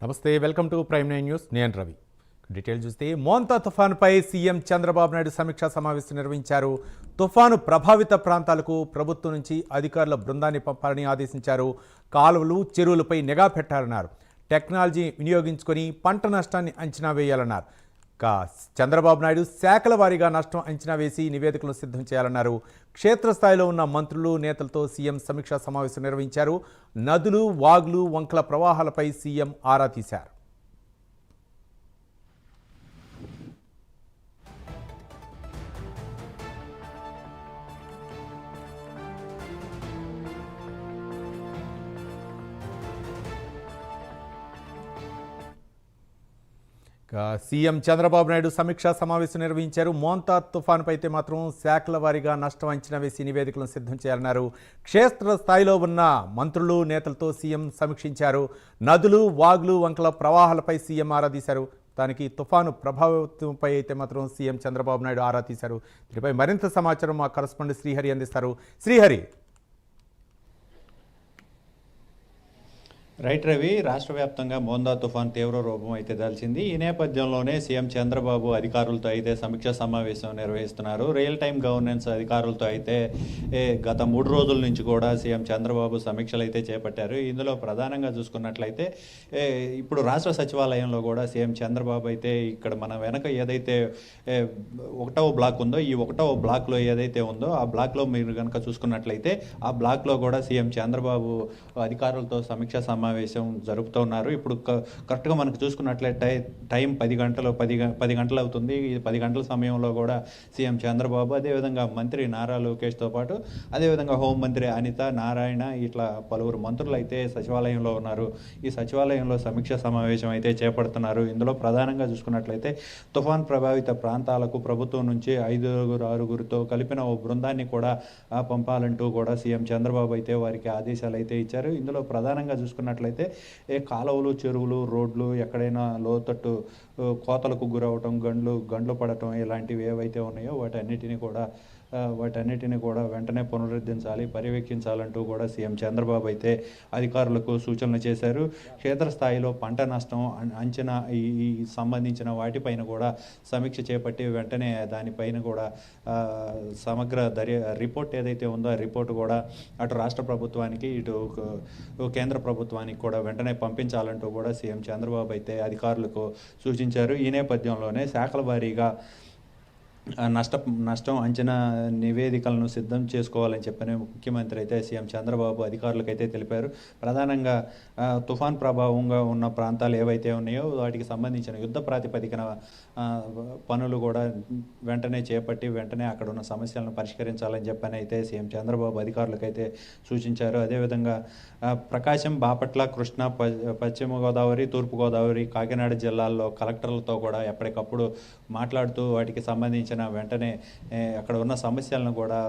నమస్తే, welcome to prime 9 news. నేను Ravi. Detail చూస్తే మోంతా తుఫానుపై సీఎం చంద్రబాబు నాయుడు సమీక్షా సమావేశం నిర్వహించారు. తుఫాను ప్రభావిత ప్రాంతాలకు ప్రభుత్వం నుంచి అధికారుల బృందాన్ని పంపాలని ఆదేశించారు. కాలువలు, చెరువులపై నిఘా పెట్టాలన్నారు. టెక్నాలజీ వినియోగించుకొని పంట నష్టాన్ని అంచనా వేయాలన్నారు. చంద్రబాబు నాయుడు శాఖల వారీగా నష్టం అంచనా వేసి నివేదికలను సిద్ధం చేయాలన్నారు. క్షేత్రస్థాయిలో ఉన్న మంత్రులు, నేతలతో సీఎం సమీక్షా సమావేశం నిర్వహించారు. నదులు, వాగులు, వంకల ప్రవాహాలపై సీఎం ఆరా తీశారు. సీఎం చంద్రబాబు నాయుడు సమీక్షా సమావేశం నిర్వహించారు. మోంతా తుఫానుపై అయితే మాత్రం శాఖల వారీగా నష్టం అంచనా వేసి నివేదికలను సిద్ధం చేయాలన్నారు. క్షేత్ర స్థాయిలో ఉన్న మంత్రులు, నేతలతో సీఎం సమీక్షించారు. నదులు, వాగులు, వంకల ప్రవాహాలపై సీఎం ఆరా తీశారు. దానికి తుఫాను ప్రభావితంపై అయితే మాత్రం సీఎం చంద్రబాబు నాయుడు ఆరా తీశారు. దీనిపై మరింత సమాచారం మా కరెస్పాండెంట్ శ్రీహరి అందిస్తారు. శ్రీహరి. రైట్ రవి, రాష్ట్ర వ్యాప్తంగా మోందా తుఫాన్ తీవ్ర రూపం అయితే దాల్చింది. ఈ నేపథ్యంలోనే సీఎం చంద్రబాబు అధికారులతో అయితే సమీక్షా సమావేశం నిర్వహిస్తున్నారు. రియల్ టైం గవర్నెన్స్ అధికారులతో అయితే గత 3 రోజుల నుంచి కూడా సీఎం చంద్రబాబు సమీక్షలు అయితే చేపట్టారు. ఇందులో ప్రధానంగా చూసుకున్నట్లయితే ఇప్పుడు రాష్ట్ర సచివాలయంలో కూడా సీఎం చంద్రబాబు అయితే ఇక్కడ మన వెనక ఏదైతే 1వ బ్లాక్ ఉందో, ఈ 1వ బ్లాక్లో ఏదైతే ఉందో ఆ బ్లాక్లో మీరు కనుక చూసుకున్నట్లయితే ఆ బ్లాక్లో కూడా సీఎం చంద్రబాబు అధికారులతో సమీక్షా సమావేశం జరుపుతున్నారు. ఇప్పుడు కరెక్ట్గా మనకు చూసుకున్నట్లయితే టైం 10 గంటలు అవుతుంది. ఈ 10 గంటల సమయంలో కూడా సీఎం చంద్రబాబు, అదేవిధంగా మంత్రి నారా లోకేష్తో పాటు అదేవిధంగా హోంమంత్రి అనిత, నారాయణ, ఇట్లా పలువురు మంత్రులు అయితే సచివాలయంలో ఉన్నారు. ఈ సచివాలయంలో సమీక్ష సమావేశం అయితే చేపడుతున్నారు. ఇందులో ప్రధానంగా చూసుకున్నట్లయితే తుఫాన్ ప్రభావిత ప్రాంతాలకు ప్రభుత్వం నుంచి 5-6తో కలిపిన ఓ బృందాన్ని కూడా పంపాలంటూ కూడా సీఎం చంద్రబాబు అయితే వారికి ఆదేశాలు అయితే ఇచ్చారు. ఇందులో ప్రధానంగా చూసుకున్నట్లయితే కాలువలు, చెరువులు, రోడ్లు ఎక్కడైనా లోతట్టు కోతలకు గురవటం, గండ్లు పడటం ఇలాంటివి ఏవైతే ఉన్నాయో వాటన్నిటిని కూడా వెంటనే పునరుద్ధరించాలి, పర్యవేక్షించాలంటూ కూడా సీఎం చంద్రబాబు అయితే అధికారులకు సూచనలు చేశారు. క్షేత్రస్థాయిలో పంట నష్టం అంచనా ఈ సంబంధించిన వాటిపైన కూడా సమీక్ష చేపట్టి వెంటనే దానిపైన కూడా సమగ్ర రిపోర్ట్ ఏదైతే ఉందో ఆ రిపోర్ట్ కూడా అటు రాష్ట్ర ప్రభుత్వానికి, ఇటు కేంద్ర ప్రభుత్వానికి కూడా వెంటనే పంపించాలంటూ కూడా సీఎం చంద్రబాబు అయితే అధికారులకు సూచించారు. ఈ నేపథ్యంలోనే శాఖల వారీగా నష్టం అంచనా నివేదికలను సిద్ధం చేసుకోవాలని చెప్పని ముఖ్యమంత్రి అయితే సీఎం చంద్రబాబు అధికారులకైతే తెలిపారు. ప్రధానంగా తుఫాన్ ప్రభావంగా ఉన్న ప్రాంతాలు ఏవైతే ఉన్నాయో వాటికి సంబంధించిన యుద్ధ ప్రాతిపదికన పనులు కూడా వెంటనే చేపట్టి వెంటనే అక్కడ ఉన్న సమస్యలను పరిష్కరించాలని చెప్పని అయితే సీఎం చంద్రబాబు అధికారులకైతే సూచించారు. అదేవిధంగా ప్రకాశం, బాపట్ల, కృష్ణా, పశ్చిమ గోదావరి, తూర్పు గోదావరి, కాకినాడ జిల్లాల్లో కలెక్టర్లతో కూడా ఎప్పటికప్పుడు మాట్లాడుతూ వాటికి సంబంధించిన వెంటనే అక్కడ ఉన్న సమస్యలను కూడా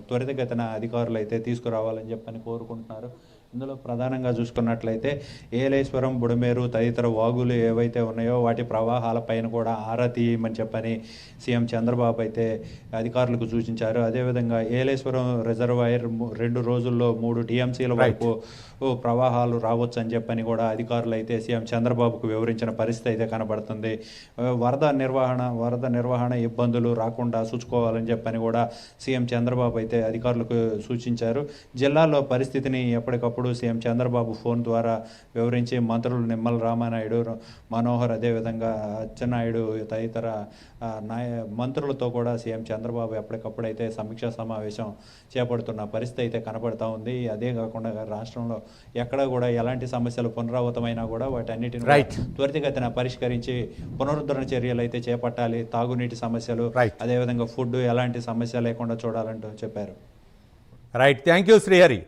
త్వరితగతిన అధికారులు అయితే తీసుకురావాలని చెప్పని కోరుకుంటున్నారు. ఇందులో ప్రధానంగా చూసుకున్నట్లయితే ఏలేశ్వరం, బుడమేరు తదితర వాగులు ఏవైతే ఉన్నాయో వాటి ప్రవాహాలపైన కూడా ఆరా తీయమని చెప్పని సీఎం చంద్రబాబు అయితే అధికారులకు సూచించారు. అదేవిధంగా ఏలేశ్వరం రిజర్వాయర్ 2 రోజుల్లో 3 టీఎంసీల వరకు ప్రవాహాలు రావచ్చు అని చెప్పని కూడా అధికారులు అయితే సీఎం చంద్రబాబుకు వివరించిన పరిస్థితి అయితే కనబడుతుంది. వరద నిర్వహణ ఇబ్బందులు రాకుండా చూసుకోవాలని చెప్పని కూడా సీఎం చంద్రబాబు అయితే అధికారులకు సూచించారు. జిల్లాలో పరిస్థితిని ఎప్పటికప్పుడు సీఎం చంద్రబాబు ఫోన్ ద్వారా వివరించి మంత్రులు నిమ్మల రామానాయుడు, మనోహర్, అదేవిధంగా అచ్చెన్నాయుడు తదితర మంత్రులతో కూడా సీఎం చంద్రబాబు ఎప్పటికప్పుడు అయితే సమీక్షా సమావేశం చేపడుతున్న పరిస్థితి అయితే కనబడతా ఉంది. అదే కాకుండా రాష్ట్రంలో ఎక్కడ కూడా ఎలాంటి సమస్యలు పునరావృతమైనా కూడా వాటన్నిటిని త్వరితగతిన పరిష్కరించి పునరుద్ధరణ చర్యలు అయితే చేపట్టాలి. తాగునీటి సమస్యలు, అదేవిధంగా ఫుడ్ ఎలాంటి సమస్య లేకుండా చూడాలంటూ చెప్పారు. Right, thank you Srihari.